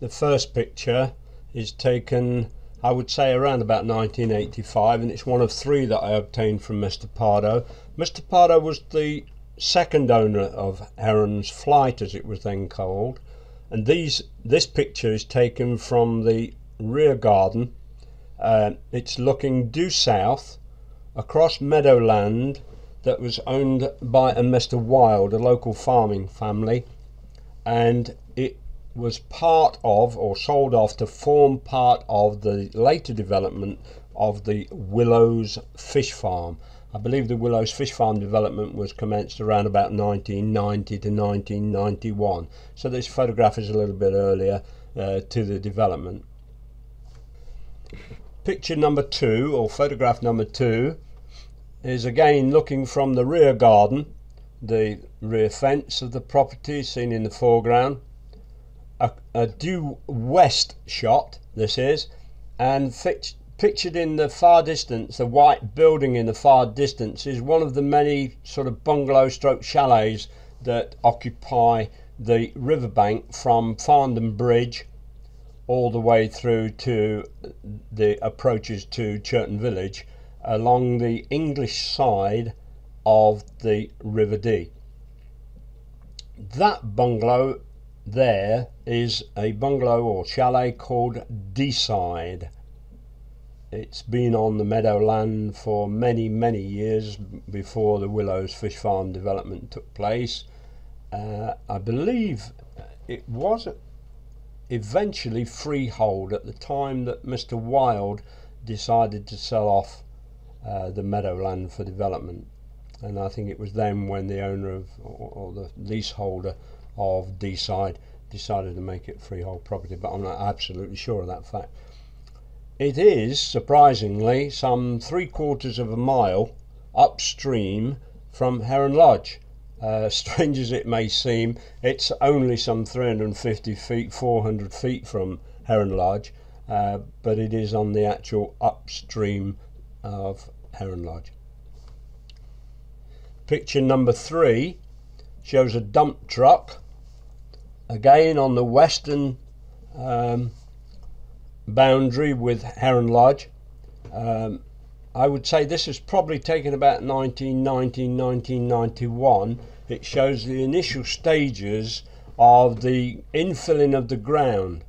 The first picture is taken, I would say, around about 1985, and it's one of three that I obtained from Mr. Pardo. Mr. Pardo was the second owner of Heron's Flight, as it was then called, and this picture is taken from the rear garden. It's looking due south across meadowland that was owned by a Mr. Wild, a local farming family, and it was part of, or sold off to form part of, the later development of the Willows Fish Farm. I believe the Willows Fish Farm development was commenced around about 1990 to 1991, so this photograph is a little bit earlier to the development. Picture number 2, or photograph number 2, is again looking from the rear garden, the rear fence of the property seen in the foreground. A due west shot this is, and pictured in the far distance, the white building in the far distance is one of the many sort of bungalow stroke chalets that occupy the riverbank from Farndon Bridge all the way through to the approaches to Churton Village along the English side of the River Dee. That bungalow there is a bungalow or chalet called Deeside. It's been on the meadowland for many years before the Willows Fish Farm development took place. I believe it was eventually freehold at the time that Mr. Wild decided to sell off the meadowland for development, and I think it was then when the owner of, or the leaseholder of Deeside, decided to make it freehold property, but I'm not absolutely sure of that fact. It is, surprisingly, some 3/4 of a mile upstream from Heron Lodge. Strange as it may seem, it's only some 350 feet, 400 feet from Heron Lodge, but it is on the actual upstream of Heron Lodge. Picture number 3 shows a dump truck, again on the western boundary with Heron Lodge. I would say this is probably taken about 1990, 1991. It shows the initial stages of the infilling of the ground.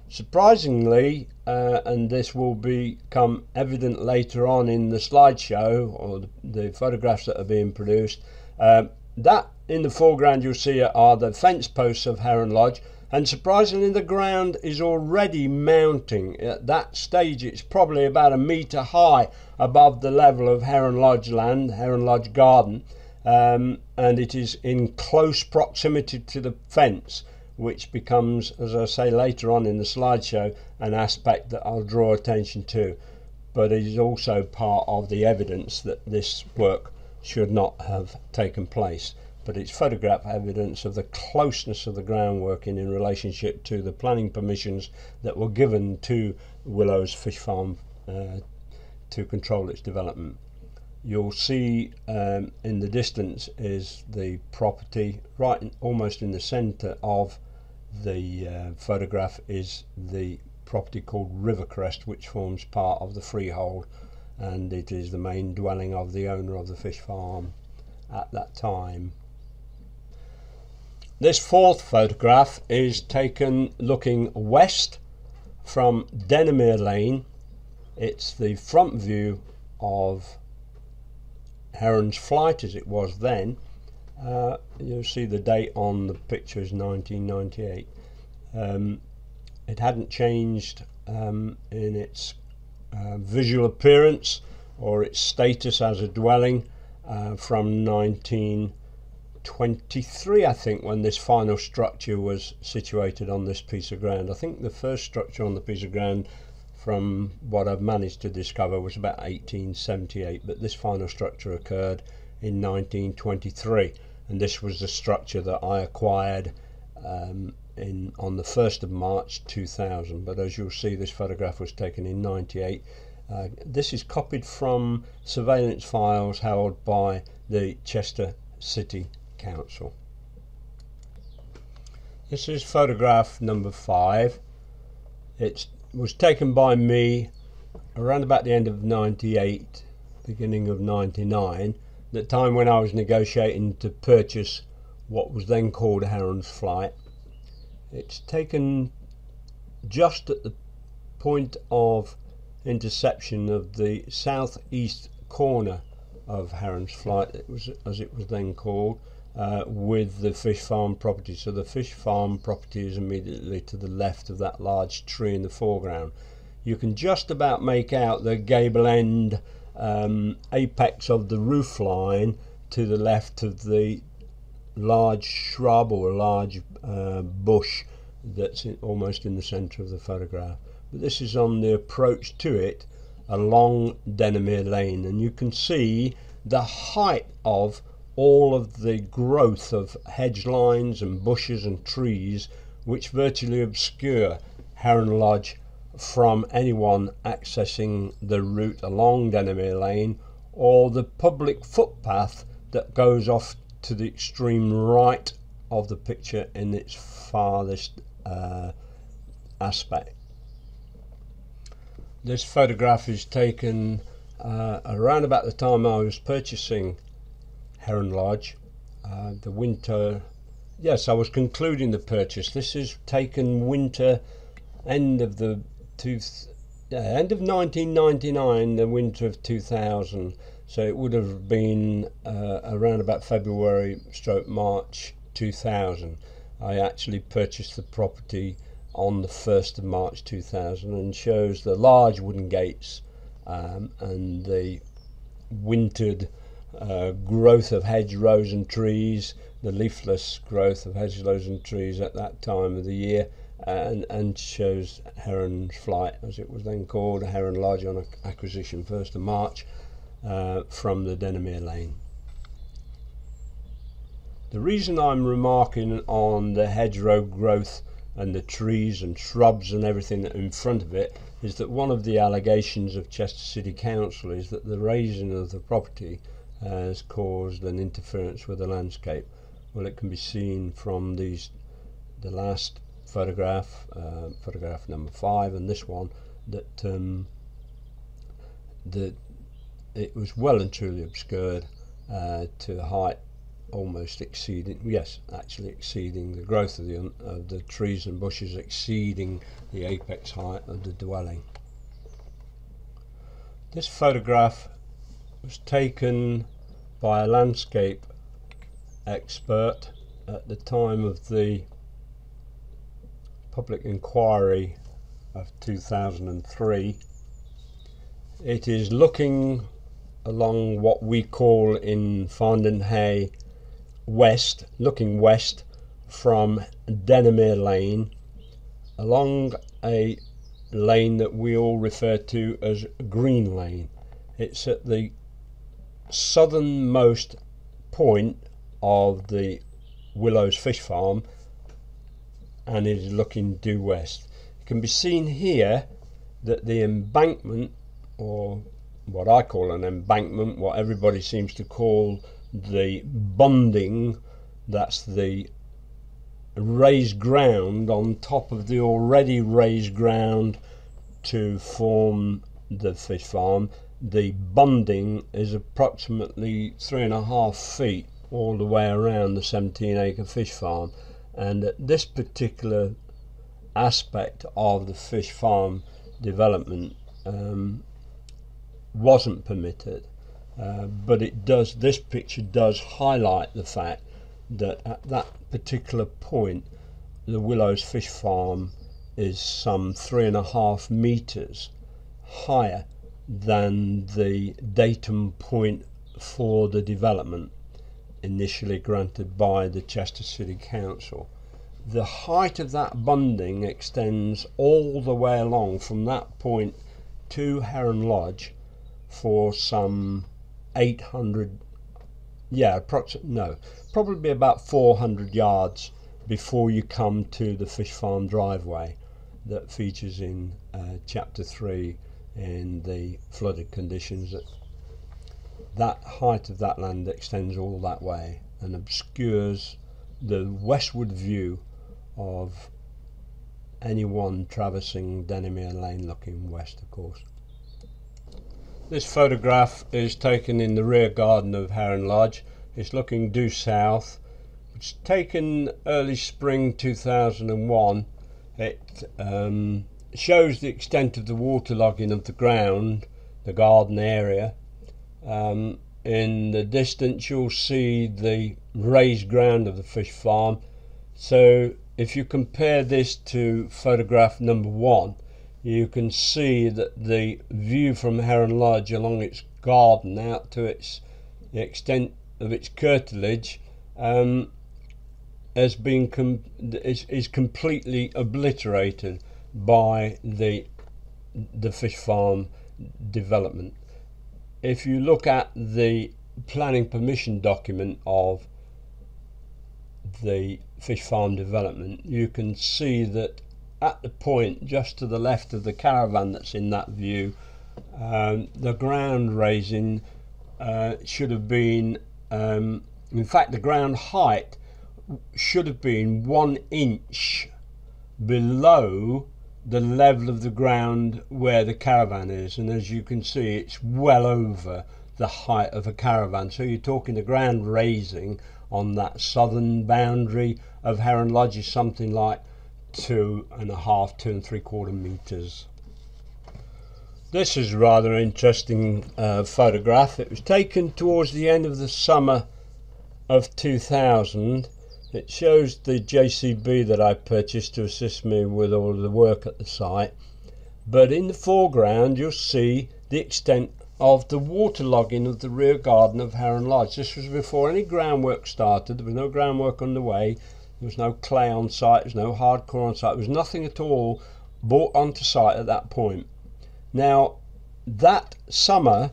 Surprisingly, and this will become evident later on in the slideshow or the photographs that are being produced, that in the foreground you'll see are the fence posts of Heron Lodge, and surprisingly the ground is already mounting. At that stage it's probably about 1 metre high above the level of Heron Lodge land, Heron Lodge garden, and it is in close proximity to the fence, which becomes, as I say later on in the slideshow, an aspect that I'll draw attention to, but it is also part of the evidence that this work should not have taken place. But it's photograph evidence of the closeness of the groundwork in relationship to the planning permissions that were given to Willows Fish Farm to control its development. You'll see in the distance is the property, right almost in the centre of the photograph is the property called Rivercrest, which forms part of the freehold, and it is the main dwelling of the owner of the fish farm at that time. This fourth photograph is taken looking west from Denomere Lane. It's the front view of Heron's Flight as it was then. You'll see the date on the picture is 1998. It hadn't changed in its visual appearance or its status as a dwelling from 1923, I think, when this final structure was situated on this piece of ground. I think the first structure on the piece of ground, from what I've managed to discover, was about 1878, but this final structure occurred in 1923, and this was the structure that I acquired on the 1st of March 2000. But as you'll see, this photograph was taken in 98. This is copied from surveillance files held by the Chester City Council. This is photograph number 5. It was taken by me around about the end of 98, beginning of 99, the time when I was negotiating to purchase what was then called Heron's Flight. It's taken just at the point of interception of the southeast corner of Heron's Flight, it was, as it was then called, with the fish farm property. So the fish farm property is immediately to the left of that large tree in the foreground. You can just about make out the gable end apex of the roof line to the left of the large shrub or a large bush that's almost in the centre of the photograph. But this is on the approach to it along Denomere Lane, and you can see the height of all of the growth of hedge lines and bushes and trees which virtually obscure Heron Lodge from anyone accessing the route along Denomere Lane or the public footpath that goes off to the extreme right of the picture in its farthest aspect. This photograph is taken around about the time I was purchasing Heron Lodge. The winter, yes, I was concluding the purchase. This is taken winter, end of 1999, the winter of 2000. So it would have been around about February/March 2000. I actually purchased the property on the 1st of March 2000, and shows the large wooden gates and the wintered growth of hedgerows and trees, the leafless growth of hedgerows and trees at that time of the year, and shows Heron's Flight, as it was then called, Heron Lodge, on acquisition 1st of March from the Denomere Lane. The reason I'm remarking on the hedgerow growth and the trees and shrubs and everything that are in front of it is that one of the allegations of Chester City Council is that the raising of the property has caused an interference with the landscape. Well, it can be seen from the last photograph, photograph number 5, and this one, that it was well and truly obscured to a height almost exceeding, yes, actually exceeding the growth of the trees and bushes, exceeding the apex height of the dwelling. This photograph was taken by a landscape expert at the time of the public inquiry of 2003. It is looking along what we call in Farndon Hay west, looking west from Denomere Lane, along a lane that we all refer to as Green Lane. It's at the southernmost point of the Willows Fish Farm, and it is looking due west. It can be seen here that the embankment, or what I call an embankment, what everybody seems to call the bunding, that's the raised ground on top of the already raised ground to form the fish farm. The bunding is approximately 3.5 feet all the way around the 17-acre fish farm, and at this particular aspect of the fish farm development wasn't permitted. But it does, this picture does highlight the fact that at that particular point the Willows Fish Farm is some 3.5 meters higher than the datum point for the development initially granted by the Chester City Council. The height of that bunding extends all the way along from that point to Heron Lodge for some 800, probably about 400 yards before you come to the fish farm driveway that features in Chapter 3 in the flooded conditions. That height of that land extends all that way and obscures the westward view of anyone traversing Denomere Lane looking west, of course. This photograph is taken in the rear garden of Heron Lodge. It's looking due south. It's taken early spring 2001. It shows the extent of the waterlogging of the ground, the garden area. In the distance you'll see the raised ground of the fish farm. So if you compare this to photograph number 1, you can see that the view from Heron Lodge along its garden out to the extent of its curtilage has been is completely obliterated by the fish farm development. If you look at the planning permission document of the fish farm development, you can see that at the point just to the left of the caravan that's in that view, the ground raising should have been, in fact the ground height should have been 1 inch below the level of the ground where the caravan is, and as you can see it's well over the height of a caravan. So you're talking the ground raising on that southern boundary of Heron Lodge is something like 2.5, 2 3/4 meters. This is a rather interesting photograph. It was taken towards the end of the summer of 2000. It shows the JCB that I purchased to assist me with all of the work at the site, but in the foreground you'll see the extent of the waterlogging of the rear garden of Heron Lodge. This was before any groundwork started. There was no groundwork underway. There was no clay on site, there was no hardcore on site, there was nothing at all brought onto site at that point. Now, that summer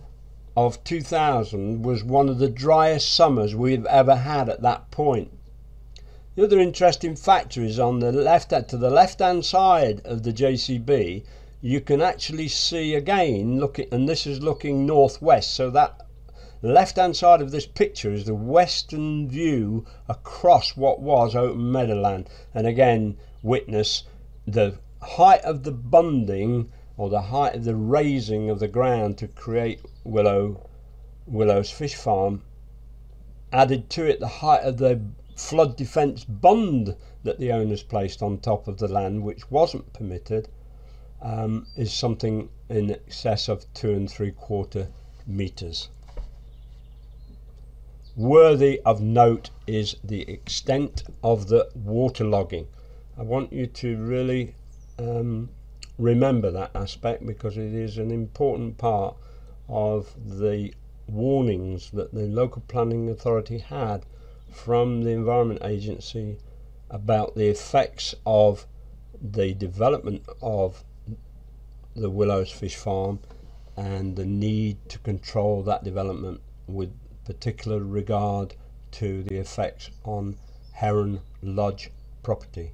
of 2000 was one of the driest summers we've ever had at that point. The other interesting factor is on the left, to the left hand side of the JCB, you can actually see again, and this is looking northwest, so that left hand side of this picture is the western view across what was open meadowland, and again witness the height of the bunding or the height of the raising of the ground to create Willows Fish Farm. Added to it the height of the flood defence bund that the owners placed on top of the land, which wasn't permitted, is something in excess of 2 3/4 meters. Worthy of note is the extent of the waterlogging. I want you to really remember that aspect, because it is an important part of the warnings that the local planning authority had from the Environment Agency about the effects of the development of the Willows Fish Farm and the need to control that development with particular regard to the effects on Heron Lodge property.